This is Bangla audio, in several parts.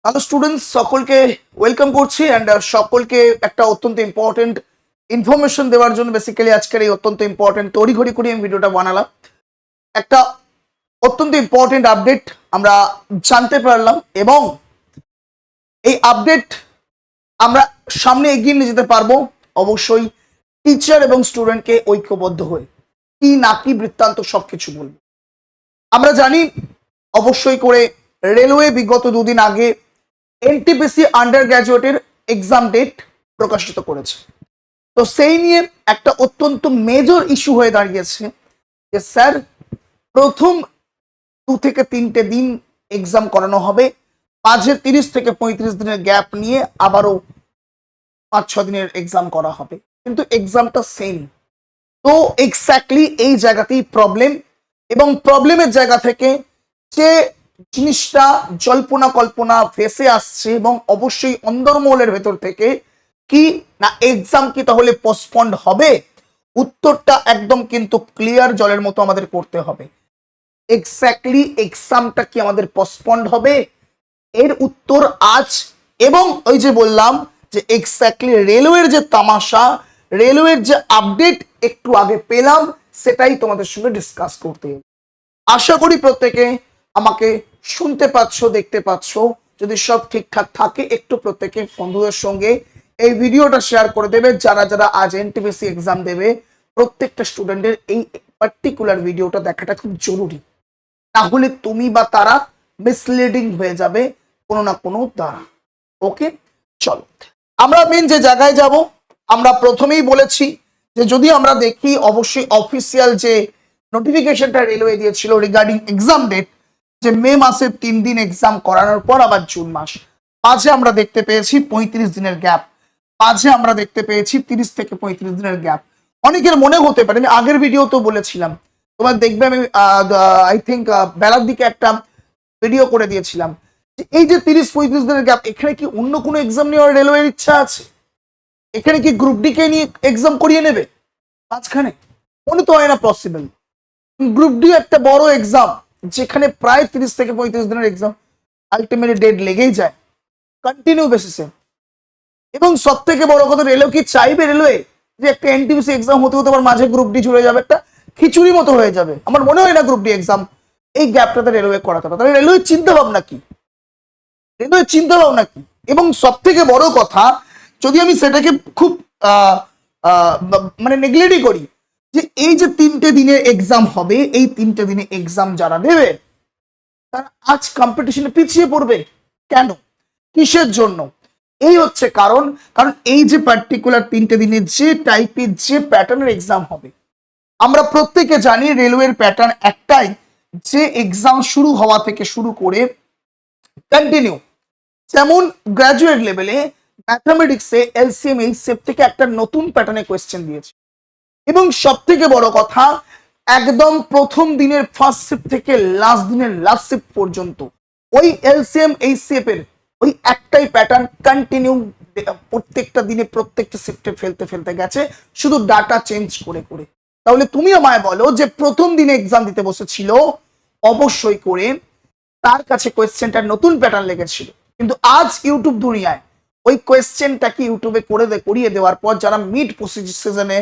হ্যালো স্টুডেন্টস, সকলকে ওয়েলকাম করছি অ্যান্ড সকলকে একটা অত্যন্ত ইম্পর্টেন্ট ইনফরমেশন দেওয়ার জন্য বেসিক্যালি আজকের এই অত্যন্ত ইম্পর্টেন্ট তড়িঘড়ি করে আমি ভিডিওটা বানালাম। একটা অত্যন্ত ইম্পর্টেন্ট আপডেট আমরা জানতে পারলাম এবং এই আপডেট আমরা সামনে এগিয়ে নিয়ে যেতে পারবো অবশ্যই টিচার এবং স্টুডেন্টকে ঐক্যবদ্ধ হয়ে। কি না কি বৃত্তান্ত সবকিছু বলবো। আমরা জানি অবশ্যই করে রেলওয়ে বিগত দুদিন আগে এনটিপিসি আন্ডার গ্র্যাজুয়েটের এক্সাম ডেট প্রকাশিত করেছে। তো সেই নিয়ে একটা অত্যন্ত মেজর ইস্যু হয়ে দাঁড়িয়েছে যে স্যার প্রথম 2 থেকে 3টে দিন এক্সাম করানো হবে, মাঝে 30 থেকে 35 দিনের গ্যাপ নিয়ে আবারও 5-6 দিনের এক্সাম করা হবে, কিন্তু এক্সামটা সেম। তো এক্স্যাক্টলি এই জায়গাতেই প্রবলেম এবং প্রবলেমের জায়গা থেকে যে জিনিসটা জল্পনা কল্পনা ভেসে আসছে এবং অবশ্যই অন্দরমহলের ভেতর থেকে কি না এক্সাম কি তাহলে পোস্টপন্ড হবে, উত্তরটা একদম কিন্তু ক্লিয়ার জলের মতো আমাদের করতে হবে। এক্স্যাক্টলি এক্সামটা কি আমাদের পোস্টপন্ড হবে, এর উত্তর আজ। এবং ওই যে বললাম যে এক্স্যাক্টলি রেলওয়ের যে তামাশা, রেলওয়ের যে আপডেট একটু আগে পেলাম, সেটাই তোমাদের সঙ্গে ডিসকাস করতে। আশা করি প্রত্যেকে আমাকে শুনতে পাচ্ছ, দেখতে পাচ্ছ। যদি সব ঠিকঠাক থাকে একটু প্রত্যেকে বন্ধুদের সঙ্গে এই ভিডিওটা শেয়ার করে দেবে। যারা যারা আজ এনটিপিসি এক্সাম দেবে প্রত্যেকটা স্টুডেন্টের এই পার্টিকুলার ভিডিওটা দেখাটা খুব জরুরি, তাহলে তুমি বা তারা মিসলিডিং হয়ে যাবে কোনো না কোনো দ্বারা। ওকে, চলো আমরা মেন যে জায়গায় যাব। আমরা প্রথমেই বলেছি যে যদি আমরা দেখি অবশ্যই অফিসিয়াল যে নোটিফিকেশনটা রেলওয়ে দিয়েছিল রিগার্ডিং এক্সাম ডেট, যে মে মাসের 3 দিন এক্সাম করানোর পর আবার জুন মাস, মাঝে আমরা দেখতে পেয়েছি 35 দিনের গ্যাপ, মাঝে আমরা দেখতে পেয়েছি 30 থেকে 35 দিনের গ্যাপ। অনেকের মনে হতে পারে, আমি আগের ভিডিও তো বলেছিলাম, তোমার দেখবে আমি আই থিঙ্ক বেলার দিকে একটা ভিডিও করে দিয়েছিলাম যে এই যে 30-35 দিনের গ্যাপ, এখানে কি অন্য কোনো এক্সাম নেওয়ার রেলওয়ের ইচ্ছা আছে? এখানে কি গ্রুপ ডি কে নিয়ে এক্সাম করিয়ে নেবে মাঝখানে? মনে তো হয় না পসিবল। গ্রুপ ডি একটা বড় এক্সাম, যেখানে প্রায় 30 থেকে 35 দিনের এক্সাম, আলটিমেটলি ডেট লেগেই যায় কন্টিনিউ বেসিসে। এবং সব থেকে বড় কথা, রেলওয়ে কি চাইবে রেলওয়ে যে একটা এনটিপিসি এক্সাম হতে হতে আবার মাঝে গ্রুপ ডি চলে যাবে, একটা খিচুড়ি মতো হয়ে যাবে? আমার মনে হয় না গ্রুপ ডি এক্সাম এই গ্যাপটাতে রেলওয়ে করাতে পারে। তাহলে রেলওয়ে চিন্তা ভাবনা কি, রেলওয়ে চিন্তা ভাবনা কি? এবং সব থেকে বড় কথা, যদি আমি সেটাকে খুব মানে নেগলেক্টই করি, যে এই যে 3টে দিনের এক্সাম হবে, এই 3টে দিনে এক্সাম যারা দেবে তারা আজ কম্পিটিশনে পিছিয়ে পড়বে। কেন, কিসের জন্য? এই হচ্ছে কারণ। কারণ এই যে পার্টিকুলার 3টে দিনে যে টাইপের যে প্যাটার্নের এক্সাম হবে, আমরা প্রত্যেকে জানি রেলওয়ের প্যাটার্ন একটাই, যে এক্সাম শুরু হওয়া থেকে শুরু করে কন্টিনিউ। যেমন গ্রাজুয়েট লেভেলে ম্যাথামেটিক্সে এলসিএম এইচসিএফ থেকে একটা নতুন প্যাটার্নে কোয়েশ্চেন দিয়েছে। এবং সব থেকে বড় কথা, একদম প্রথম দিনের ফার্স্ট শিফট থেকে লাস্ট দিনের লাস্ট শিফট পর্যন্ত ওই এলসিএম এইচসিএফ এর ওই একটাই প্যাটার্ন কন্টিনিউ প্রত্যেকটা দিনে প্রত্যেকটা শিফটে ফেলতে ফেলতে গেছে, শুধু ডাটা চেঞ্জ করে করে। তাহলে তুমি আমায় বলো যে প্রথম দিনে এক্সাম দিতে বসেছিল, অবশ্যই করে তার কাছে কোয়েশ্চেনটার নতুন প্যাটার্ন লেগেছিল, কিন্তু আজ ইউটিউব দুনিয়ায় ওই কোয়েশ্চেনটাকে ইউটিউবে করিয়ে দেওয়ার পর যারা মিড পজিশনে,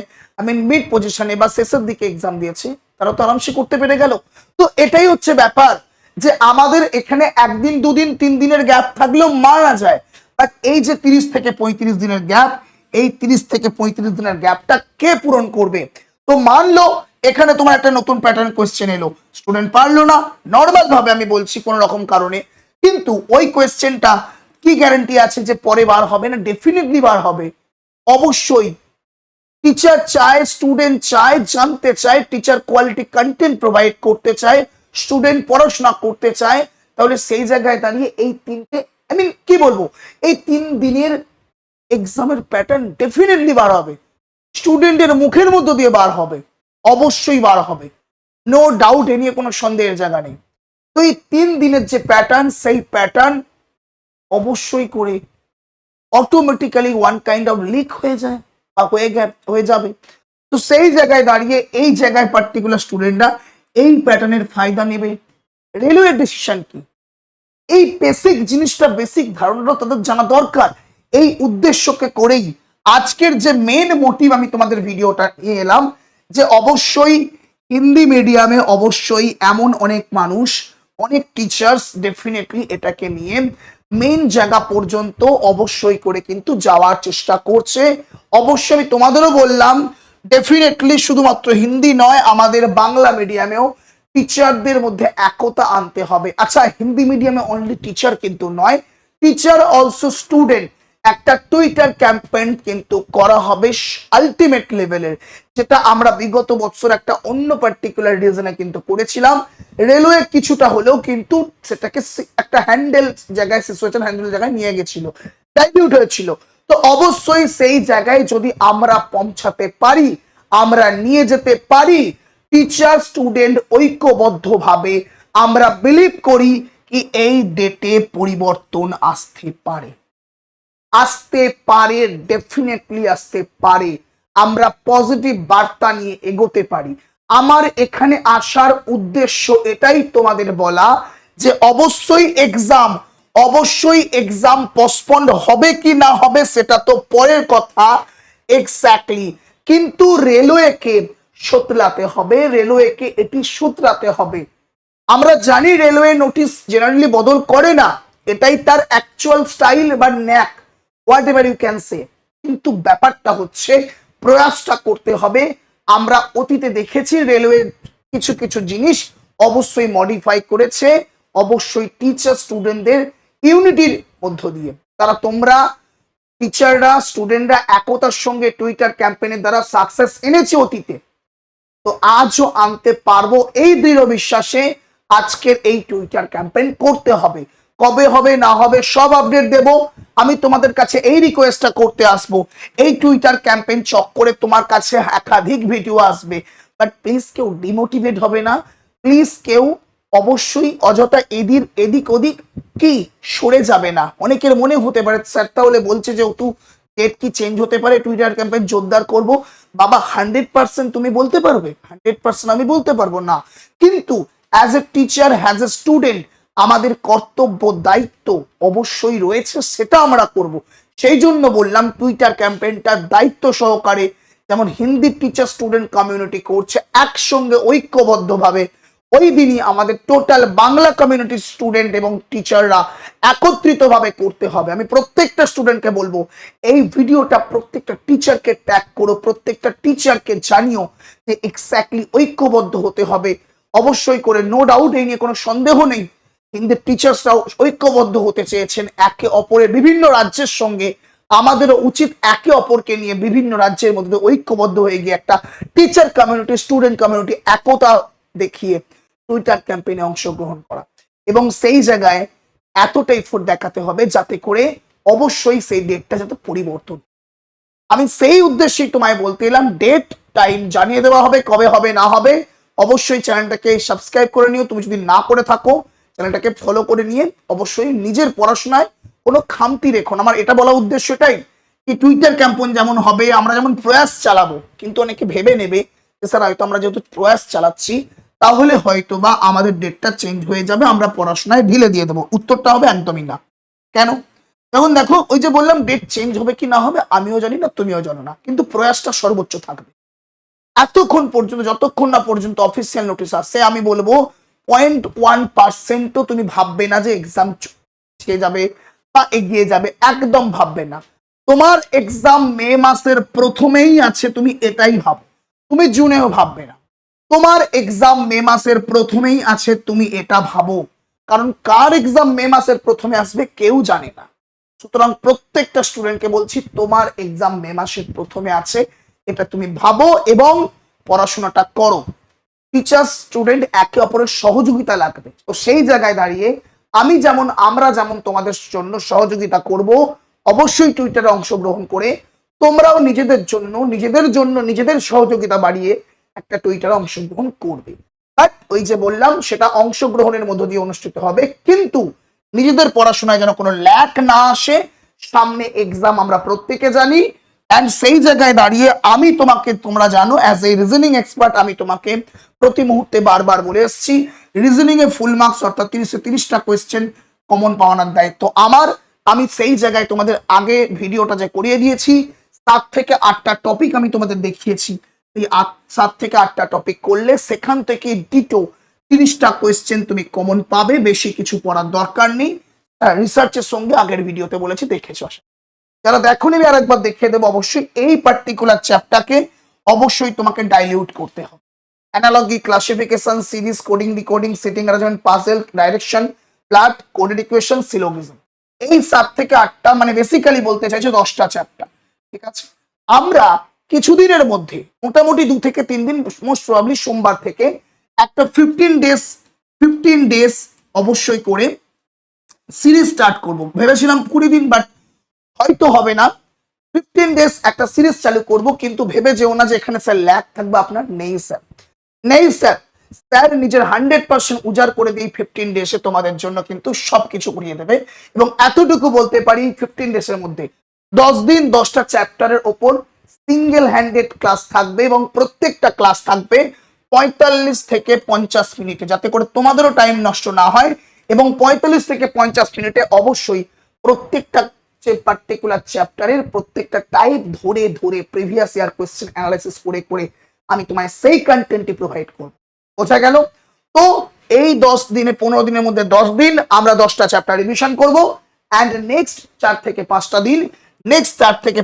মিড পজিশনে বা শেষের দিকে এক্সাম দিয়েছে, তারা তো আরামসে করতে পেরে গেল। তো এটাই হচ্ছে ব্যাপার, যে আমাদের এখানে একদিন 2 দিন 3 দিনের গ্যাপ থাকলেও মানা যায়, বাট এই যে 30 থেকে 35 দিনের গ্যাপ, এই 30 থেকে 35 দিনের গ্যাপটা কে পূরণ করবে? তো মানলো এখানে তোমার একটা নতুন প্যাটার্ন কোয়েশ্চেন এলো, স্টুডেন্ট পারলো না, নর্মাল ভাবে আমি বলছি কোন রকম কারণে, কিন্তু ওই কোয়েশ্চেনটা কি গ্যারান্টি আছে যে পরে বার হবে না? ডেফিনেটলি বার হবে। অবশ্যই টিচার চায়, স্টুডেন্ট চায়, জানতে চায়, টিচার কোয়ালিটি কন্টেন্ট প্রোভাইড করতে চায়, স্টুডেন্ট পড়াশোনা করতে চায়। তাহলে সেই জায়গায় দাঁড়িয়ে এই 3টে কি বলবো, এই 3 দিনের এক্সামের প্যাটার্ন ডেফিনেটলি বার হবে, স্টুডেন্টের মুখের মধ্য দিয়ে বার হবে, অবশ্যই বার হবে, নো ডাউট, এ নিয়ে কোনো সন্দেহের জায়গা নেই। তো এই 3 দিনের যে প্যাটার্ন, সেই প্যাটার্ন অবশ্যই করে automatically one kind of leak হয়ে যায় বা হয়ে যাবে। তো সেই জায়গায় দাঁড়িয়ে এই জায়গায় পার্টিকুলার স্টুডেন্টরা এই প্যাটার্নের ফায়দা নেবে। রেলওয়ের ডিসিশন কি, এই বেসিক জিনিসটা, বেসিক ধারণাটা তাদের জানা দরকার। এই উদ্দেশ্যকে করেই আজকের যে মেন মোটিভ আমি তোমাদের ভিডিওটা নিয়ে এলাম, যে অবশ্যই হিন্দি মিডিয়ামে অবশ্যই এমন অনেক মানুষ, অনেক টিচার্স ডেফিনেটলি এটাকে নিয়ে মেইন জায়গা পর্যন্ত অবশ্যই করে কিন্তু যাওয়ার চেষ্টা করছে। অবশ্যই আমি তোমাদেরও বললাম ডেফিনেটলি শুধুমাত্র হিন্দি নয়, আমাদের বাংলা মিডিয়ামেও টিচারদের মধ্যে একতা আনতে হবে। আচ্ছা, হিন্দি মিডিয়ামে অনলি টিচার কিন্তু নয়, টিচার অলসো স্টুডেন্ট। একটা টুইটার ক্যাম্পেইন কিন্তু করা হবে আলটিমেট লেভেলের, যেটা আমরা বিগত বছর একটা অন্য পার্টিকুলার রিজনে কিন্তু করেছিলাম। রেলওয়ে কিছুটা হলেও কিন্তু সেটাকে একটা হ্যান্ডেল জায়গায়, সিচুয়েশন হ্যান্ডেল জায়গায় নিয়ে গেছিল, ডাইলিউট হয়েছিল। তো অবশ্যই সেই জায়গায় যদি আমরা পৌঁছাতে পারি, আমরা নিয়ে যেতে পারি টিচার স্টুডেন্ট ঐক্যবদ্ধভাবে, আমরা বিলিভ করি কি এই ডেটে পরিবর্তন আসতে পারে, আসতে পারে, ডেফিনেটলি আসতে পারে। আমরা পজিটিভ বার্তা নিয়ে এগোতে পারি। আমার এখানে আসার উদ্দেশ্য এটাই তোমাদের বলা যে অবশ্যই এক্সাম পোস্টপন্ড হবে কি না হবে সেটা তো পরের কথা, এক্স্যাক্টলি, কিন্তু রেলওয়েকে শোধরাতে হবে, রেলওয়েকে এটি শুধরাতে হবে। আমরা জানি রেলওয়ে নোটিশ জেনারেলি বদল করে না, এটাই তার অ্যাকচুয়াল স্টাইল বা knack, whatever you can say. কিন্তু ব্যাপারটা হচ্ছে প্রয়াসটা করতে হবে। আমরা অতীতে দেখেছি রেলওয়ে কিছু কিছু জিনিস অবশ্যই মডিফাই করেছে, অবশ্যই টিচার স্টুডেন্টদের ইউনিটির মধ্য দিয়ে। তারা তোমরা টিচাররা স্টুডেন্টরা একতার সঙ্গে টুইটার ক্যাম্পেইনের দ্বারা সাকসেস এনেছে অতীতে, তো আজও আনতে পারবো এই দৃঢ় বিশ্বাসে আজকের এই টুইটার ক্যাম্পেইন করতে হবে। কবে হবে না হবে সব আপডেট দেব। আমি তোমাদের কাছে এই রিকোয়েস্টটা করতে আসবো, এই টুইটার ক্যাম্পেইন চক্করে তোমার কাছে একাধিক ভিডিও আসবে, বাট প্লিজ কেউ ডিমোটিভেট হবে না, প্লিজ কেউ অবশ্যই অযথা এদিক ওদিক কি সরে যাবে না। অনেকের মনে হতে পারে স্যার তাহলে বলছে যেহেতু ডেট কি চেঞ্জ হতে পারে, টুইটার ক্যাম্পেইন জোরদার করব। বাবা 100% তুমি বলতে পারবে, 100% আমি বলতে পারবো না, কিন্তু as a teacher, as a student আমাদের কর্তব্য দায়িত্ব অবশ্যই রয়েছে, সেটা আমরা করব। সেই জন্য বললাম টুইটার ক্যাম্পেইনটা দায়িত্ব সহকারে, যেমন হিন্দি টিচার স্টুডেন্ট কমিউনিটি করছে একসঙ্গে ঐক্যবদ্ধভাবে, ওই দিনই আমাদের টোটাল বাংলা কমিউনিটি স্টুডেন্ট এবং টিচাররা একত্রিতভাবে করতে হবে। আমি প্রত্যেকটা স্টুডেন্টকে বলবো এই ভিডিওটা প্রত্যেকটা টিচারকে ট্যাগ করো, প্রত্যেকটা টিচারকে জানিও যে এক্স্যাক্টলি ঐক্যবদ্ধ হতে হবে অবশ্যই করে, নো ডাউট, এই নিয়ে কোনো সন্দেহ নেই। হিন্দি টিচার্সরাও ঐক্যবদ্ধ হতে চেয়েছেন একে অপরের বিভিন্ন রাজ্যের সঙ্গে, আমাদেরও উচিত একে অপরকে নিয়ে বিভিন্ন রাজ্যের মধ্যে ঐক্যবদ্ধ হয়ে গিয়ে একটা টিচার কমিউনিটি, স্টুডেন্ট কমিউনিটি একতা দেখিয়ে টুইটার ক্যাম্পেইনে অংশগ্রহণ করা, এবং সেই জায়গায় এতটা এফোর্ট দেখাতে হবে যাতে করে অবশ্যই সেই ডেটটা যাতে পরিবর্তন। আমি সেই উদ্দেশ্যেই তোমায় বলতে এলাম, ডেট টাইম জানিয়ে দেওয়া হবে, কবে হবে না হবে। অবশ্যই চ্যানেলটাকে সাবস্ক্রাইব করে নিও, তুমি যদি না করে থাকো চ্যানেলটাকে ফলো করে নিয়ে অবশ্যই নিজের পড়াশোনায় কোনো খামতি রেখো না। আমার এটা বলা উদ্দেশ্য এটাই কি টুইটার ক্যাম্পেইন যেমন হবে, আমরা যেমন প্রয়াস চালাবো, কিন্তু অনেকে ভেবে নেবে যে স্যার হয়তো আমরা যেহেতু প্রয়াস চালাচ্ছি তাহলে হয়তো বা আমাদের ডেটটা চেঞ্জ হয়ে যাবে, আমরা পড়াশোনায় ঢিলে দিয়ে দেবো। উত্তরটা হবে একদমই না। কেন? তখন দেখো ওই যে বললাম ডেট চেঞ্জ হবে কি না হবে আমিও জানি না, তুমিও জানো না, কিন্তু প্রয়াসটা সর্বোচ্চ থাকবে এতক্ষণ পর্যন্ত, যতক্ষণ না পর্যন্ত অফিসিয়াল নোটিশ আসছে। আমি বলবো 0.1% তুমি ভাববে না যে এক্সাম ছেড়ে যাবে বা এগিয়ে যাবে, একদম ভাববে না। তোমার এক্সাম মে মাসের প্রথমেই আছে, তুমি এটাই ভাবো, তুমি জুনেও ভাববে না। তোমার এক্সাম মে মাসের প্রথমেই আছে, তুমি এটা ভাবো, কারণ কার এক্সাম মে মাসের প্রথমে আসবে কেউ জানে না। সুতরাং প্রত্যেকটা স্টুডেন্টকে বলছি তোমার এক্সাম মে মাসের প্রথমে আছে, এটা তুমি ভাবো এবং পড়াশোনাটা করো। টিচার স্টুডেন্ট একে অপরের সহযোগিতা লাগবে, তো সেই জায়গায় দাঁড়িয়ে আমরা যেমন তোমাদের জন্য সহযোগিতা করব, অবশ্যই টুইটারে অংশগ্রহণ করে তোমরাও নিজেদের সহযোগিতা বাড়িয়ে একটা টুইটারে অংশগ্রহণ করবে। বাট ওই যে বললাম সেটা অংশগ্রহণের মধ্য দিয়ে অনুষ্ঠিত হবে, কিন্তু নিজেদের পড়াশোনায় যেন কোনো ল্যাক না আসে। সামনে এক্সাম আমরা প্রত্যেকে জানি, অ্যান্ড সেই জায়গায় দাঁড়িয়ে আমি তোমাকে, তোমরা জানো অ্যাজ এ রিজনিং এক্সপার্ট, আমি তোমাকে প্রতি মুহূর্তে বারবার বলে এসেছি রিজনিং এ ফুল মার্কস অর্থাৎ 30-30টা কোয়েশ্চেন কমন পাওয়ানোর দায়িত্ব আমার। আমি সেই জায়গায় তোমাদের আগে ভিডিওটা যে করিয়ে দিয়েছি 7 থেকে 8টা টপিক আমি তোমাদের দেখিয়েছি। এই 7 থেকে 8টা টপিক করলে সেখান থেকে ডিটো 30টা কোয়েশ্চেন তুমি কমন পাবে, বেশি কিছু পড়ার দরকার নেই। রিসার্চের সঙ্গে আগের ভিডিওতে বলেছি, দেখেছো। যারা দেখোনি আমি আরেকবার দেখিয়ে দেবো। অবশ্যই এই পার্টিকুলার চ্যাপ্টারকে অবশ্যই তোমাকে ডাইলিউট করতে হবে। Analogy, classification, series, coding, decoding, seating arrangement, puzzle, direction, plot, coded equation, syllogism, এই 7 থেকে 8টা মানে বেসিক্যালি বলতে চাইছো 10টা চ্যাপ্টার। ঠিক আছে, আমরা কিছুদিনের মধ্যে মোটামুটি 2 থেকে 3 দিন, মোস্ট প্রবাবলি সোমবার থেকে একটা 15 ডেজ অবশ্যই করে সিরিজ স্টার্ট করব। ভেবেছিলাম 20 দিন, বাট হয়তো হবে না। 15 ডেজ একটা সিরিজ চালু করব, কিন্তু ভেবে যেও না যে এখানে স্যার ল্যাগ থাকবে। আপনার নেই স্যার, নেই স্যার। স্যার নিজের 100% উজাড় করে দিয়ে 15 ডেজে তোমাদের জন্য কিন্তু সবকিছু করিয়ে দেবে। এবং এতটুকু বলতে পারি 15 ডেজের মধ্যে 10 দিন 10টা চ্যাপ্টারের ওপর সিঙ্গেল হ্যান্ডেড ক্লাস থাকবে, এবং প্রত্যেকটা ক্লাস থাকবে 45 থেকে 50 মিনিটে, যাতে করে তোমাদেরও টাইম নষ্ট না হয়। এবং 45 থেকে 50 মিনিটে অবশ্যই প্রত্যেকটা যে পার্টিকুলার চ্যাপ্টারের প্রত্যেকটা টাইপ ধরে ধরে প্রিভিয়াস ইয়ার কোয়েশ্চেন অ্যানালাইসিস করে করে আমি তোমায় সেই কন্টেন্টই প্রোভাইড করব। বোঝা গেল? তো এই 10 দিনে 15 দিনের মধ্যে 10 দিন আমরা 10টা চ্যাপ্টার রিভিশন করব, অ্যান্ড নেক্সট 4 থেকে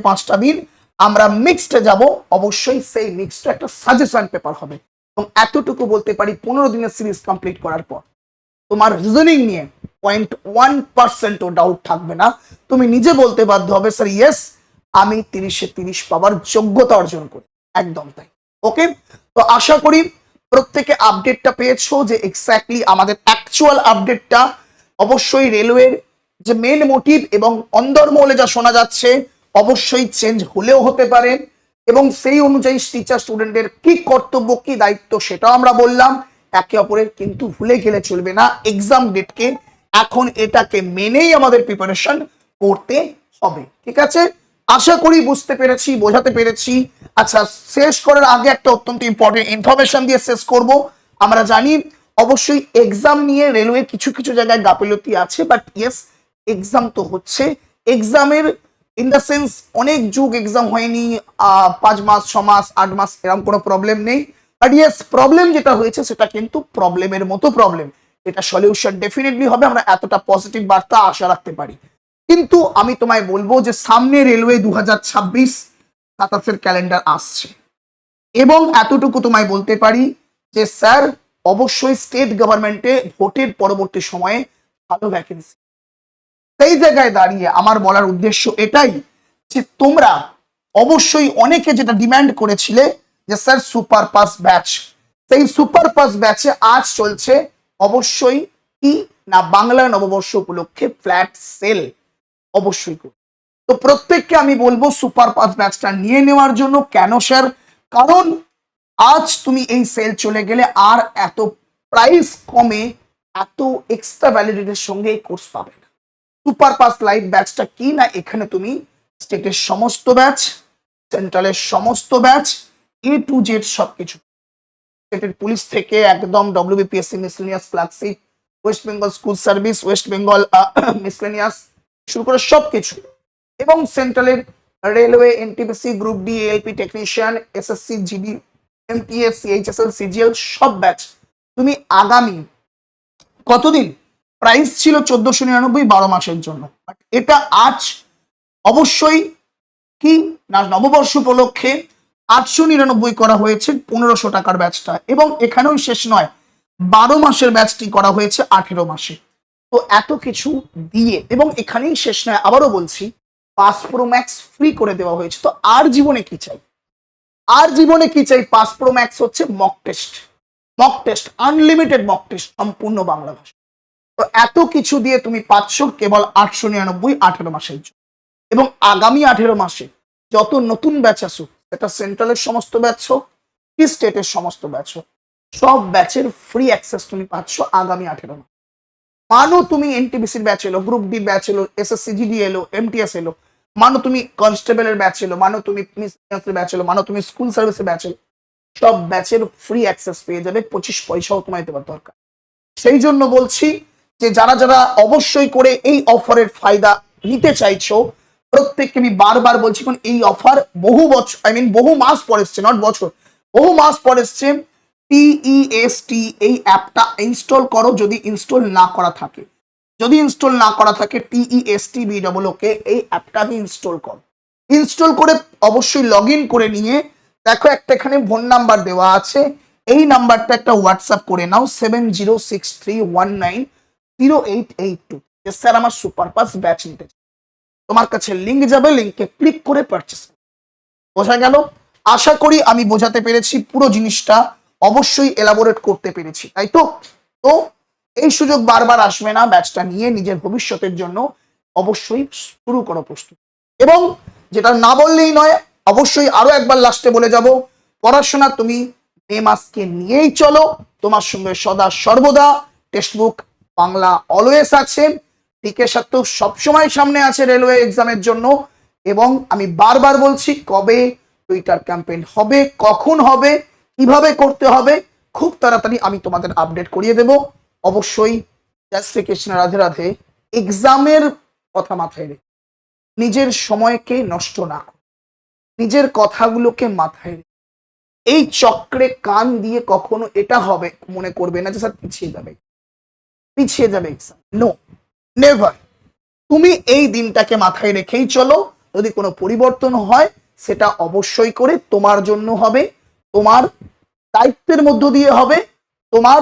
5টা দিন, আমরা মিক্সডে যাব। অবশ্যই সেই মিক্সটা একটা সাজেশন পেপার হবে। এবং এতটুকু বলতে পারি 15 দিনের সিরিজ কমপ্লিট করার পর তোমার রিজনিং নিয়ে 0.1%ও ডাউট থাকবে না। তুমি নিজে বলতে বাধ্য হবে, স্যার ইয়েস আমি 30-এ 30 পাওয়ার যোগ্যতা অর্জন করি। একদম তাই। ওকে, তো আশা করি প্রত্যেকে আপডেটটা পেয়েছো, যে এক্স্যাক্টলি আমাদের অ্যাকচুয়াল আপডেটটা অবশ্যই রেলওয়ের যে মেন মোটিভ এবং অন্দরমহলে যা শোনা যাচ্ছে অবশ্যই চেঞ্জ হলেও হতে পারে, এবং সেই অনুযায়ী টিচার স্টুডেন্টের কি কর্তব্য কি দায়িত্ব সেটাও আমরা বললাম। একে অপরের কিন্তু ভুলে গেলে চলবে না। এক্সাম ডেটকে এখন এটাকে মেনেই আমাদের প্রিপারেশন করতে হবে। ঠিক আছে, আশা করি বুঝতে পেরেছি, বোঝাতে পেরেছি। আচ্ছা, শেষ করার আগে একটা অত্যন্ত ইম্পর্টেন্ট ইনফরমেশন দিয়ে শেষ করব। আমরা জানি অবশ্যই এক্সাম নিয়ে রেলওয়ে কিছু কিছু জায়গায় গাফিলতি আছে, বাট ইয়েস এক্সাম তো হচ্ছে। এক্সামের ইন দ্য সেন্স অনেক যুগ এক্সাম হয়নি, 5 মাস 6 মাস 8 মাস, এরকম কোনো প্রবলেম নেই। বাট ইয়েস প্রবলেম যেটা হয়েছে সেটা কিন্তু প্রবলেমের মতো প্রবলেম। এটা সলিউশন ডেফিনেটলি হবে, আমরা এতটা পজিটিভ বার্তা আশা রাখতে পারি। কিন্তু আমি তোমায় বলবো যে সামনে রেলওয়ে 2026-27 ক্যালেন্ডার আসছে, এবং এতটুকু তোমায় বলতে পারি যে স্যার অবশ্যই স্টেট গভর্নমেন্টে ভোটের পরবর্তী সময়ে ভালো ভ্যাকেন্সি। সেই জায়গায় দাঁড়িয়ে আমার বলার উদ্দেশ্য এটাই যে তোমরা অবশ্যই অনেকে যেটা ডিমান্ড করেছিলে যে স্যার সুপার পাস ব্যাচ, সেই সুপার পাস ব্যাচে আজ চলছে অবশ্যই কি না বাংলা নববর্ষ উপলক্ষে ফ্ল্যাট সেল অবশ্যই করো। তো প্রত্যেককে আমি বলবো সুপার পাস ব্যাচটা নিয়ে নেওয়ার জন্য। কেন স্যার? কারণ আজ তুমি এই সেল চলে গেলে আর এত প্রাইস কমে এত এক্সট্রা ভ্যালিডিটির সঙ্গে এই কোর্স পাবে না। সুপার পাস লাইভ ব্যাচটা কি না, এখানে তুমি স্টেটের সমস্ত ব্যাচ, সেন্ট্রালের সমস্ত ব্যাচ, A to Z সবকিছু, স্টেটের পুলিশ থেকে একদম WBPSC miscellaneous clerkship, west Bengal school service, west Bengal miscellaneous শুরু করে সবকিছু, এবং সেন্ট্রালের railway, NTPC, group D, ALP technician, SSC, GD, MTS, CHSL, CGL সব ব্যাচ তুমি আগামী কতদিন, প্রাইস ছিল 1499 12 মাসের জন্য, বাট এটা আজ অবশ্যই কি না নববর্ষ উপলক্ষে 899 করা হয়েছে 1500 টাকার ব্যাচটা। এবং এখানেও শেষ নয়, 12 মাসের ব্যাচটি করা হয়েছে 18 মাসে। তো এত কিছু দিয়ে, এবং এখানেই শেষ নয়, আবারও বলছি পাস প্রো ম্যাক্স ফ্রি করে দেওয়া হয়েছে। তো আর জীবনে কি চাই, আর জীবনে কি চাই? পাস প্রো ম্যাক্স হচ্ছে mock test, unlimited mock test সম্পূর্ণ বাংলা ভাষা। তো এত কিছু দিয়ে তুমি পাচ্ছ কেবল 899 18 মাসের জন্য। এবং আগামী 18 মাসে যত নতুন ব্যাচ আসুক, সেটা সেন্ট্রালের সমস্ত ব্যাচ হোক কি স্টেটের সমস্ত ব্যাচ হোক, সব ব্যাচের ফ্রি অ্যাক্সেস তুমি পাচ্ছ আগামী 18 মাস। মানো তুমি এনটিপিসির ব্যাচ এলো, গ্রুপ ডি ব্যাচ এলো, এসএসসি জিডি এলো, এমটিএস এলো, মানো তুমি কনস্টেবলের ব্যাচ এলো, মানো তুমি ব্যাচ এলো, মানো তুমি স্কুল সার্ভিসের ব্যাচ এলো, সব ব্যাচের ফ্রি অ্যাক্সেস পেয়ে যাবে। 25 পয়সাও তোমায় দেওয়ার দরকার। সেই জন্য বলছি যে যারা যারা অবশ্যই করে এই অফারের ফায়দা নিতে চাইছো, প্রত্যেককে আমি বারবার বলছি, কারণ এই অফার বহু বছর, বহু মাস পর এসছে, নট বছর, বহু মাস পর এসছে। টিইএসটি এই অ্যাপটা ইনস্টল করো যদি ইনস্টল না করা থাকে, যদি ইনস্টল না করা থাকে টিইএসটি বিডব্লিউকে এই অ্যাপটা আমি ইনস্টল করো। ইনস্টল করে অবশ্যই লগ ইন করে নিয়ে দেখো একটা এখানে ফোন নাম্বার দেওয়া আছে, এই নাম্বারটা একটা হোয়াটসঅ্যাপ করে নাও 7063190882। স্যার আমার সুপার পাস ব্যাচ নিতে চাই। তোমার কাছে লিঙ্ক যাবে, লিঙ্কে ক্লিক করে পারচেস। বোঝা গেল? আশা করি আমি বোঝাতে পেরেছি, পুরো জিনিসটা অবশ্যই এলাবোরেট করতে পেরেছি, তাই তো? তো এই সুযোগ বারবার আসবে না, ব্যাচটা নিয়ে নিজের ভবিষ্যতের জন্য অবশ্যই শুরু করো প্রস্তুতি। এবং যেটা না বললেই নয়, অবশ্যই আরো একবার লাস্টে বলে যাব, পড়াশোনা তুমি মে মাসকে নিয়েই চলো, তোমার সঙ্গে সদা সর্বদা টেক্সট বুক বাংলা অলওয়েজ আছে, টিকে সাথেও সবসময় সামনে আছে রেলওয়ে এক্সামের জন্য। এবং আমি বারবার বলছি, কবে টুইটার ক্যাম্পেইন হবে, কখন হবে, কিভাবে করতে হবে, খুব তাড়াতাড়ি আমি তোমাদের আপডেট করিয়ে দেব। অবশ্যই জয় শ্রীকৃষ্ণ, রাধে রাধে। এক্সামের কথা মাথায় রেখে নিজের সময়কে নষ্ট না করে, নিজের কথাগুলোকে মাথায় রেখে এই চক্রে কান দিয়ে কখনো এটা হবে মনে করবে না যে স্যার পিছিয়ে যাবে, পিছিয়ে যাবে এক্সাম। No, never. তুমি এই দিনটাকে মাথায় রেখেই চলো। যদি কোনো পরিবর্তন হয় সেটা অবশ্যই করে তোমার জন্য হবে, তোমার দায়িত্বের মধ্য দিয়ে হবে, তোমার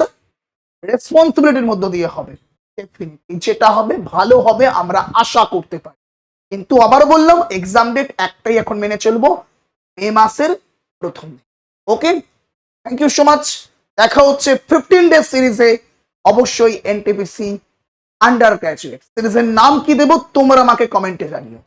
রেসপন্সিবিলিটির মধ্য দিয়ে হবে। ডেফিনেটলি যেটা হবে ভালো হবে আমরা আশা করতে পারি। কিন্তু আবার বললাম, এক্সাম ডেট একটাই এখন মেনে চলবো, মে মাসের প্রথম দিন। ওকে, থ্যাংক ইউ সো মাচ। দেখা হচ্ছে 15 ডে সিরিজে। অবশ্যই এনটিপিসি আন্ডার গ্রাজুয়েট সিরিজের নাম কি দেবো তোমরা আমাকে কমেন্টে জানিও।